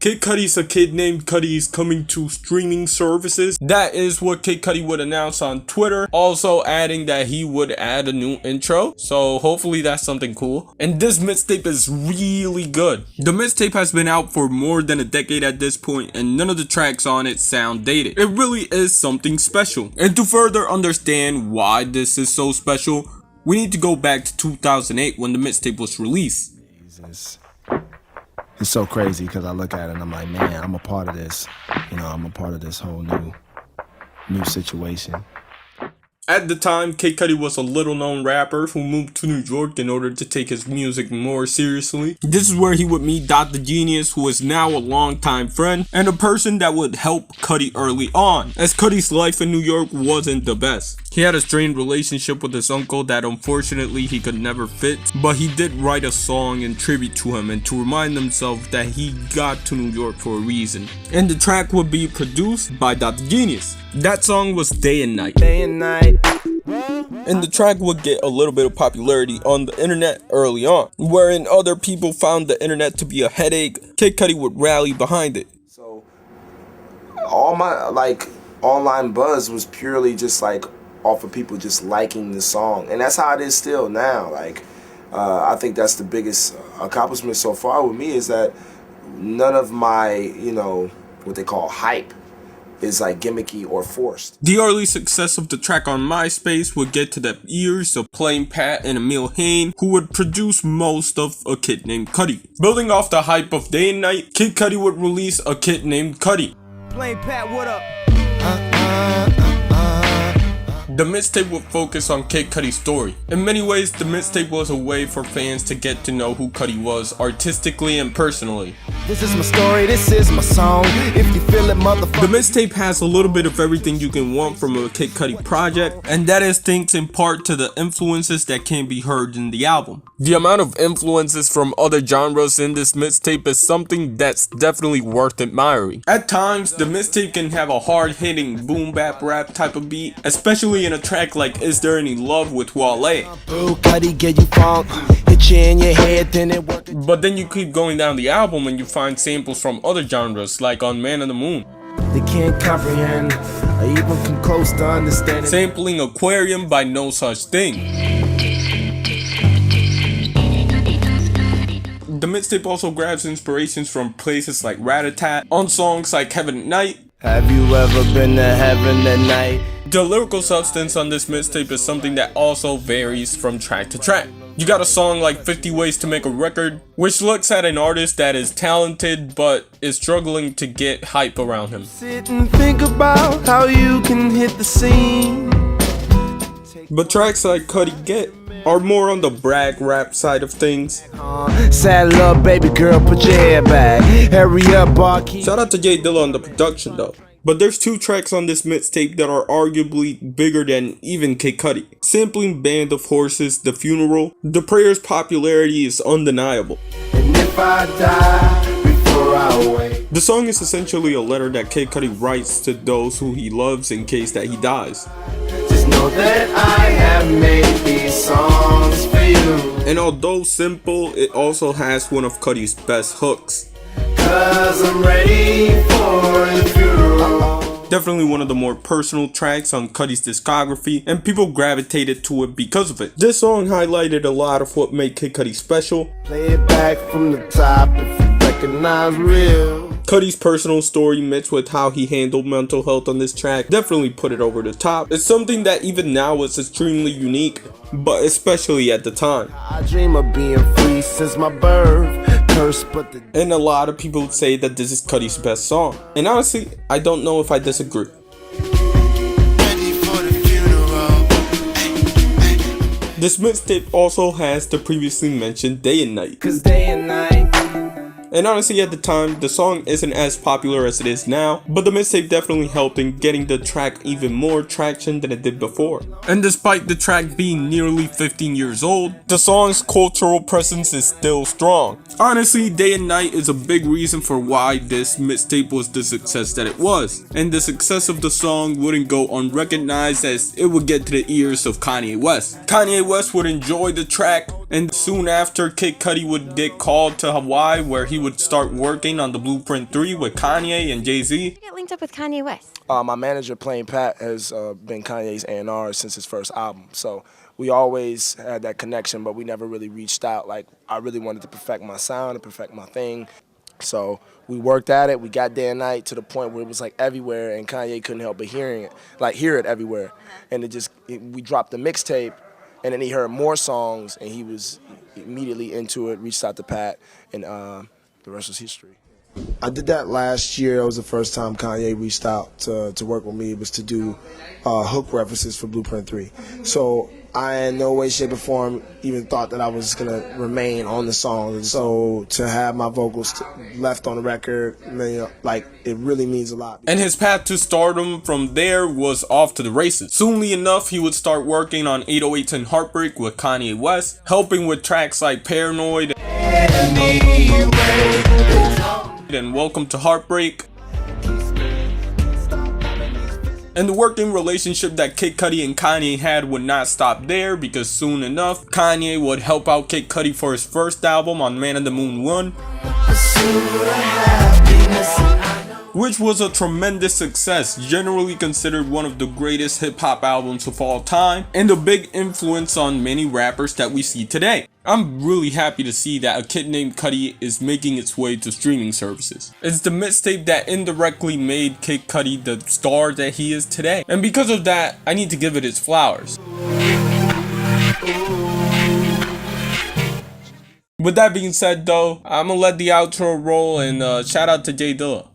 Kid Cudi's A Kid Named Cudi is coming to streaming services. That is what Kid Cudi would announce on Twitter. Also adding that he would add a new intro. So hopefully that's something cool. And this mixtape is really good. The mixtape has been out for more than a decade at this point, and none of the tracks on it sound dated. It really is something special. And to further understand why this is so special, we need to go back to 2008 when the mixtape was released. It's so crazy because I look at it and I'm like, man, I'm a part of this. You know, I'm a part of this whole new situation. At the time, Kid Cudi was a little-known rapper who moved to New York in order to take his music more seriously. This is where he would meet Dr. Genius, who is now a longtime friend and a person that would help Cudi early on, as Cudi's life in New York wasn't the best. He had a strained relationship with his uncle that unfortunately he could never fix, but he did write a song in tribute to him and to remind himself that he got to New York for a reason. And the track would be produced by Dr. Genius. That song was Day and Night. Day and night. And the track would get a little bit of popularity on the internet early on. Wherein other people found the internet to be a headache, Kid Cudi would rally behind it. So all my online buzz was purely just off of people just liking the song, and that's how it is still now. I think that's the biggest accomplishment so far with me, is that none of my, what they call hype is gimmicky or forced. The early success of the track on MySpace would get to the ears of Plain Pat and Emil Hain, who would produce most of A Kid Named Cudi. Building off the hype of Day and Night, Kid Cudi would release A Kid Named Cudi. Plain Pat, what up? The mixtape would focus on Kid Cudi's story. In many ways, the mixtape was a way for fans to get to know who Cudi was artistically and personally. This is my story, this is my song. If you feel it, motherfucker. The mixtape has a little bit of everything you can want from a Kid Cudi project, and that is thanks in part to the influences that can be heard in the album. The amount of influences from other genres in this mixtape is something that's definitely worth admiring. At times, the mixtape can have a hard-hitting boom bap rap type of beat, especially in a track like Is There Any Love with Wale. But then you keep going down the album and you find samples from other genres, like on Man on the Moon. They can't comprehend or even come close to understanding. Sampling Aquarium by No Such Thing. The mixtape also grabs inspirations from places like Rat-a-tat on songs like Heaven at Night. Have you ever been to heaven at night? The lyrical substance on this mixtape is something that also varies from track to track. You got a song like 50 Ways to Make a Record, which looks at an artist that is talented but is struggling to get hype around him. Sit and think about how you can hit the scene. But tracks like Cudi Get are more on the brag rap side of things. Saddle up, baby girl, put your hair back. Hurry up, barkeep. Shout out to Jay Dilla on the production though. But there's two tracks on this mixtape that are arguably bigger than even Kid Cudi. Sampling Band of Horses, The Funeral, The Prayer's popularity is undeniable. And if I die before I wake. The song is essentially a letter that Kid Cudi writes to those who he loves in case that he dies. Just know that I have made these songs for you. And although simple, it also has one of Cudi's best hooks. 'Cause I'm ready for the funeral. Definitely one of the more personal tracks on Cudi's discography, and people gravitated to it because of it. This song highlighted a lot of what made Kid Cudi special. Play it back from the top if you recognize real. Cudi's personal story mixed with how he handled mental health on this track definitely put it over the top. It's something that even now is extremely unique, but especially at the time. I dream of being free since my birth. And a lot of people say that this is Cudi's best song. And honestly, I don't know if I disagree. This mixtape also has the previously mentioned Day and Night. 'Cause day and night. And honestly, at the time, the song isn't as popular as it is now, but the mixtape definitely helped in getting the track even more traction than it did before. And despite the track being nearly 15 years old, the song's cultural presence is still strong. Honestly, Day and Night is a big reason for why this mixtape was the success that it was. And the success of the song wouldn't go unrecognized, as it would get to the ears of Kanye West. Kanye West would enjoy the track, And soon after, Kid Cudi would get called to Hawaii, where he would start working on the Blueprint 3 with Kanye and Jay-Z. You get linked up with Kanye West. My manager, Plain Pat, has been Kanye's A&R since his first album. So we always had that connection, but we never really reached out. Like, I really wanted to perfect my sound and perfect my thing. So we worked at it. We got day and night to the point where it was like everywhere, and Kanye couldn't help but hear it everywhere. And we dropped the mixtape, and then he heard more songs, and he was immediately into it. Reached out to Pat, and the rest was history. I did that last year. It was the first time Kanye reached out to work with me. It was to do hook references for Blueprint 3. So I in no way, shape, or form even thought that I was going to remain on the song. So to have my vocals left on the record, like, it really means a lot. And his path to stardom from there was off to the races. Soonly enough, he would start working on 808s and Heartbreak with Kanye West, helping with tracks like Paranoid and Welcome to Heartbreak. And the working relationship that Kid Cudi and Kanye had would not stop there, because soon enough, Kanye would help out Kid Cudi for his first album on Man of the Moon 1, which was a tremendous success, generally considered one of the greatest hip-hop albums of all time, and a big influence on many rappers that we see today. I'm really happy to see that A Kid Named Cudi is making its way to streaming services. It's the mixtape that indirectly made Kid Cudi the star that he is today, and because of that, I need to give it its flowers. With that being said though, I'm gonna let the outro roll, and shout out to J Dilla.